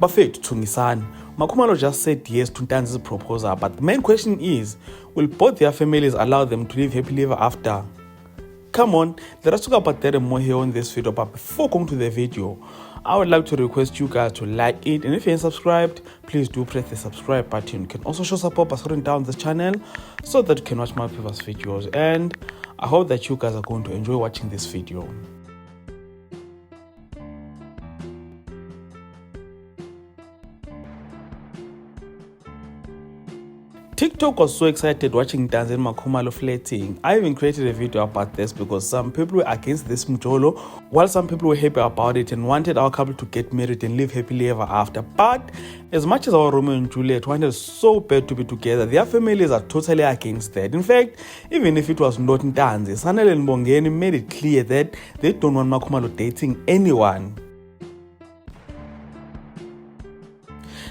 Bafethu Thungisani, Makhumalo just said yes to Ntanzi's proposal, but the main question is, will both their families allow them to live happily ever after? Come on, let us talk about that and more here on this video, but before going to the video, I would like to request you guys to like it, and if you ain't subscribed, please do press the subscribe button. You can also show support by scrolling down this channel so that you can watch my previous videos, and I hope that you guys are going to enjoy watching this video. TikTok was so excited watching Ntanzi and Makhumalo flirting. I even created a video about this because some people were against this mjolo, while some people were happy about it and wanted our couple to get married and live happily ever after. But as much as our Romeo and Juliet wanted so bad to be together, their families are totally against that. In fact, even if it was not Ntanzi, Sanel and Bongeni made it clear that they don't want Makhumalo dating anyone.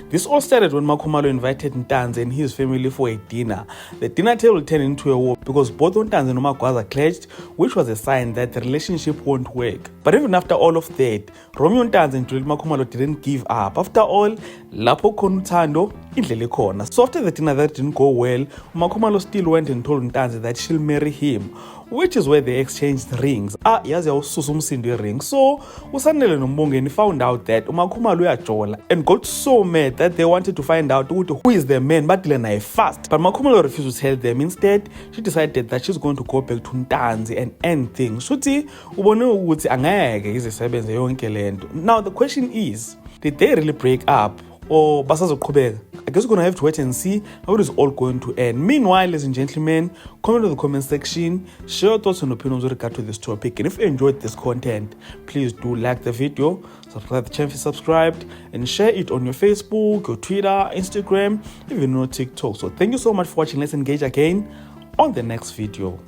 This all started when Makhumalo invited Ntanzi and his family for a dinner. The dinner table turned into a war because both Ntanzi and Magwaza clashed, which was a sign that the relationship won't work. But even after all of that, Romeo Ntanzi and Juliet Makhumalo didn't give up. After all, lapho khona uthando, indlela ikhona. So after the dinner that didn't go well, Makhumalo still went and told Ntanzi that she'll marry him, which is where they exchanged rings. Yazi awususa umsindo ring. So uSanele noMbongeni found out that uMakhumalo uyajola and got so mad that they wanted to find out who is the man, but Lena fast. But Makhumalo refused to tell them. Instead, she decided that she's going to go back to Ntanzi and end things. Shuthi ubone ukuthi angeke izisebenze yonke lento. Now the question is, did they really break up? Or basazoqhubeka? I guess we're gonna have to wait and see how it is all going to end. Meanwhile, ladies and gentlemen, comment in the comment section, share your thoughts and opinions with regard to this topic. And if you enjoyed this content, please do like the video, subscribe to the channel if you subscribed, and share it on your Facebook, your Twitter, Instagram, even your TikTok. So thank you so much for watching. Let's engage again on the next video.